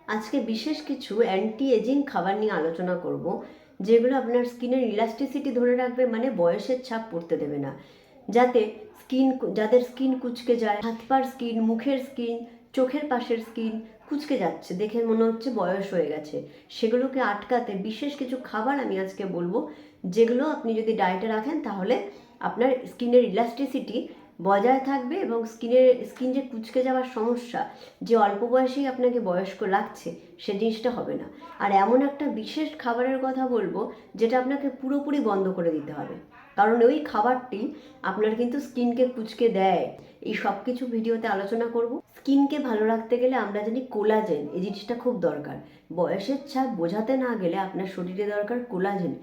আজকে বিশেষ কিছু অ্যান্টি এজিং খাবার নিয়ে আলোচনা করব, যেগুলো আপনার স্কিনের ইলাস্টিসিটি ধরে রাখবে, মানে বয়সের ছাপ পড়তে দেবে না। যাতে স্কিন, যাদের স্কিন কুঁচকে যায়, হাত পার স্কিন, মুখের স্কিন, চোখের পাশের স্কিন কুঁচকে যাচ্ছে, দেখে মনে হচ্ছে বয়স হয়ে গেছে, সেগুলোকে আটকাতে বিশেষ কিছু খাবার আমি আজকে বলবো, যেগুলো আপনি যদি ডায়েটে রাখেন তাহলে আপনার স্কিনের ইলাস্টিসিটি বজায় থাকবে এবং স্কিন যে কুঁচকে যাওয়ার সমস্যা, যে অল্প বয়সেই আপনাকে বয়স্ক লাগছে, সে জিনিসটা হবে না। আর এমন একটা বিশেষ খাবারের কথা বলবো যেটা আপনাকে পুরোপুরি বন্ধ করে দিতে হবে, কারণ ওই খাবারটি আপনার কিন্তু স্কিনকে কুঁচকে দেয়। এই সব কিছু ভিডিওতে আলোচনা করব। স্কিনকে ভালো রাখতে গেলে আমরা জানি কোলাজেন, এই জিনিসটা খুব দরকার। বয়সের ছাপ বোঝাতে না গেলে আপনার শরীরে দরকার কোলাজেন।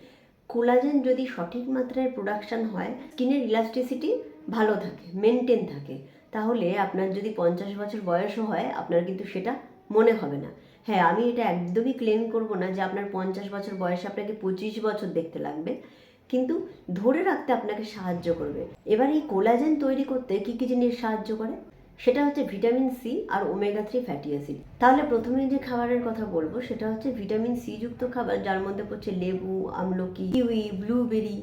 কোলাজেন যদি সঠিক মাত্রায় প্রোডাকশন হয়, স্কিনের ইলাস্টিসিটি ভালো থাকে, মেনটেন থাকে, তাহলে আপনার যদি 50 বছর বয়সও হয় আপনার কিন্তু সেটা মনে হবে না। হ্যাঁ, আমি এটা একদমই ক্লেম করব না যে আপনার 50 বছর বয়সে আপনাকে 25 বছর দেখতে লাগবে, কিন্তু ধরে রাখতে আপনাকে সাহায্য করবে। এবার এই কোলাজেন তৈরি করতে কী কী জিনিস সাহায্য করে, সেটা হচ্ছে ভিটামিন সি আর ওমেগা 3 ফ্যাটি অ্যাসিড। তাহলে প্রথমে যে খাবারের কথা বলবো সেটা হচ্ছে ভিটামিন সি যুক্ত খাবার, যার মধ্যে পড়ছে লেবু, আমলকি, kiwi, blueberry,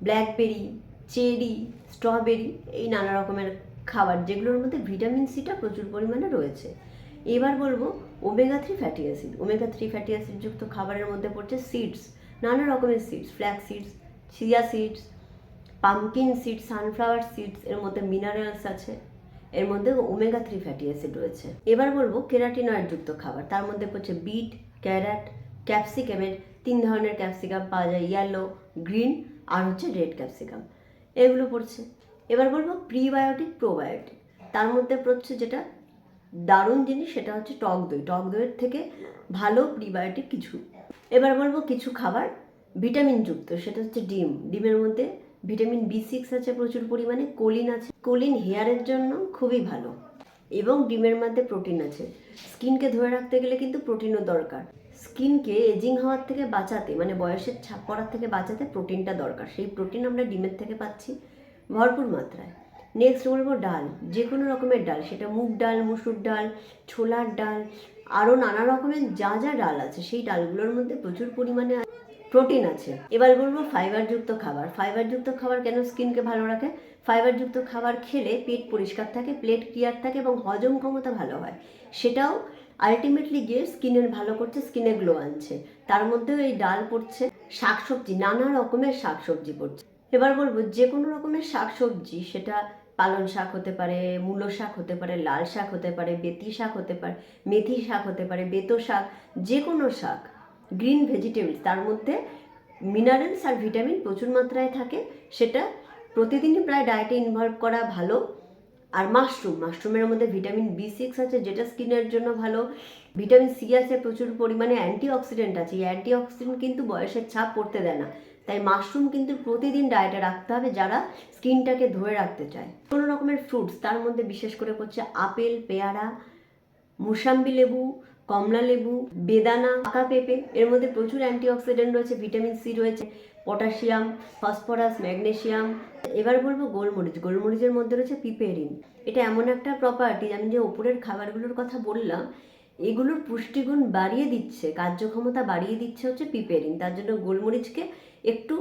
blackberry, cherry, strawberry, এই নানা রকমের খাবার যেগুলোর মধ্যে ভিটামিন সিটা প্রচুর পরিমাণে রয়েছে। এবার বলবো omega 3 fatty acid. Omega 3 fatty acid যুক্ত খাবারের মধ্যে পড়ছে সিডস, নানা রকমের seeds, flax seeds, chia seeds, pumpkin seeds, sunflower seeds, এর মধ্যে মিনারেলস আছে, এর মধ্যে ওমেগা 3 ফ্যাটি অ্যাসিড রয়েছে। এবার বলবো কেরাটিনয়েড যুক্ত খাবার, তার মধ্যে পড়ছে বিট, ক্যারট, ক্যাপসিকামের 3 ধরনের ক্যাপসিকাম পাওয়া যায়, ইয়েলো, গ্রিন আর হচ্ছে রেড ক্যাপসিকাম, এগুলো পড়ছে। এবার বলবো প্রিবায়োটিক, প্রোবায়োটিক, তার মধ্যে পড়ছে যেটা দারুণ জিনিস সেটা হচ্ছে টক দই। টক দইয়ের থেকে ভালো প্রিবায়োটিক কিছু। এবার বলবো কিছু খাবার ভিটামিন যুক্ত, সেটা হচ্ছে ডিম। ডিমের মধ্যে ভিটামিন B6 আছে প্রচুর পরিমাণে, কোলিন আছে, কোলিন হেয়ারের জন্য খুবই ভালো, এবং ডিমের মধ্যে প্রোটিন আছে। স্কিনকে ধরে রাখতে গেলে কিন্তু প্রোটিনও দরকার। স্কিনকে এজিং হওয়ার থেকে বাঁচাতে, মানে বয়সের ছাপ পড়ার থেকে বাঁচাতে প্রোটিনটা দরকার। সেই প্রোটিন আমরা ডিমের থেকে পাচ্ছি ভরপুর মাত্রায়। নেক্সট বলবো ডাল, যে কোনো রকমের ডাল, সেটা মুগ ডাল, মুসুর ডাল, ছোলার ডাল, আরও নানা রকমের যা যা ডাল আছে সেই ডালগুলোর মধ্যে প্রচুর পরিমাণে প্রোটিন আছে। এবার বলবো ফাইবারযুক্ত খাবার। ফাইবারযুক্ত খাবার কেন স্কিনকে ভালো রাখে? ফাইবারযুক্ত খাবার খেলে পেট পরিষ্কার থাকে, প্লেট ক্লিয়ার থাকে এবং হজম ক্ষমতা ভালো হয়। সেটাও আলটিমেটলি গিয়ে স্কিনের ভালো করছে, স্কিনে গ্লো আনছে। তার মধ্যেও এই ডাল পড়ছে, শাকসবজি, নানা রকমের শাকসবজি পড়ছে। এবার বলবো যে কোনো রকমের শাকসবজি, সেটা পালং শাক হতে পারে, মূলো শাক হতে পারে, লাল শাক হতে পারে, বেতি শাক হতে পারে, মেথি শাক হতে পারে, বেতো শাক, যে কোনো শাক, গ্রিন ভেজিটেবলস, তার মধ্যে মিনারেলস আর ভিটামিন প্রচুর মাত্রায় থাকে, সেটা প্রতিদিনই প্রায় ডায়েটে ইনভলভ করা ভালো। আর মাশরুমের মধ্যে ভিটামিন B6 আছে, যেটা স্কিনের জন্য ভালো। ভিটামিন সি আছে প্রচুর পরিমাণে, অ্যান্টিঅক্সিডেন্ট আছে। এই অ্যান্টিঅক্সিডেন্ট কিন্তু বয়সের ছাপ পড়তে দেয় না, তাই মাশরুম কিন্তু প্রতিদিন ডায়েটে রাখতে হবে যারা স্কিনটাকে ধরে রাখতে চায়। কোনো রকমের ফ্রুটস, তার মধ্যে বিশেষ করে পড়ছে আপেল, পেয়ারা, মুসাম্বি লেবু, কমলা লেবু, বেদানা, পাকা পেঁপে, এর মধ্যে প্রচুর অ্যান্টিঅক্সিডেন্ট রয়েছে, ভিটামিন সি রয়েছে, পটাশিয়াম, ফসফরাস, ম্যাগনেসিয়াম। এবার বলবো গোলমরিচ। গোলমরিচের মধ্যে রয়েছে পিপেরিন। এটা এমন একটা প্রপার্টি, আমি যে ওপরের খাবারগুলোর কথা বললাম, এগুলোর পুষ্টিগুণ বাড়িয়ে দিচ্ছে, কার্যক্ষমতা বাড়িয়ে দিচ্ছে হচ্ছে পিপেরিন। তার জন্য গোলমরিচকে একটু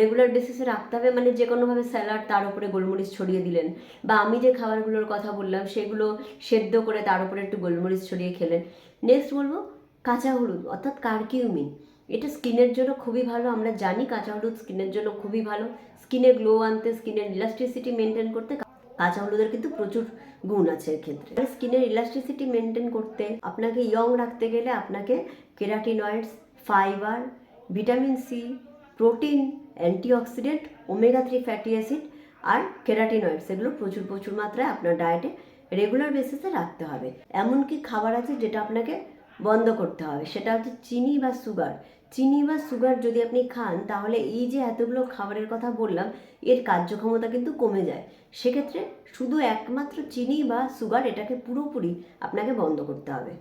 রেগুলার বেসিসে রাখতে হবে, মানে যে কোনোভাবে স্যালাড, তার উপরে গোলমরিচ ছড়িয়ে দিলেন, বা আমি যে খাবারগুলোর কথা বললাম সেগুলো সেদ্ধ করে তার উপরে একটু গোলমরিচ ছড়িয়ে খেলেন। নেক্সট বলবো কাঁচা হলুদ, অর্থাৎ কারকিউমিন। এটা স্কিনের জন্য খুবই ভালো, আমরা জানি কাঁচা হলুদ স্কিনের জন্য খুবই ভালো। স্কিনে গ্লো আনতে, স্কিনের ইলাস্টিসিটি মেনটেন করতে কাঁচা হলুদের কিন্তু প্রচুর গুণ আছে এর ক্ষেত্রে। স্কিনের ইলাস্টিসিটি মেনটেন করতে, আপনাকে ইয়ং রাখতে গেলে আপনাকে carotenoids, fibre, vitamin C, protein, antioxidant, omega 3 fatty acid আর কেরাটিনয়েডস, এগুলো প্রচুর প্রচুর মাত্রায় আপনার ডায়েটে রেগুলার বেসিসে রাখতে হবে। এমনকি খাবার আছে যেটা আপনাকে বন্ধ করতে হবে, সেটা হচ্ছে চিনি বা সুগার। চিনি বা সুগার যদি আপনি খান তাহলে এই যে এতগুলো খাবারের কথা বললাম, এর কার্যক্ষমতা কিন্তু কমে যায়। সেক্ষেত্রে শুধু একমাত্র চিনি বা সুগার, এটাকে পুরোপুরি আপনাকে বন্ধ করতে হবে।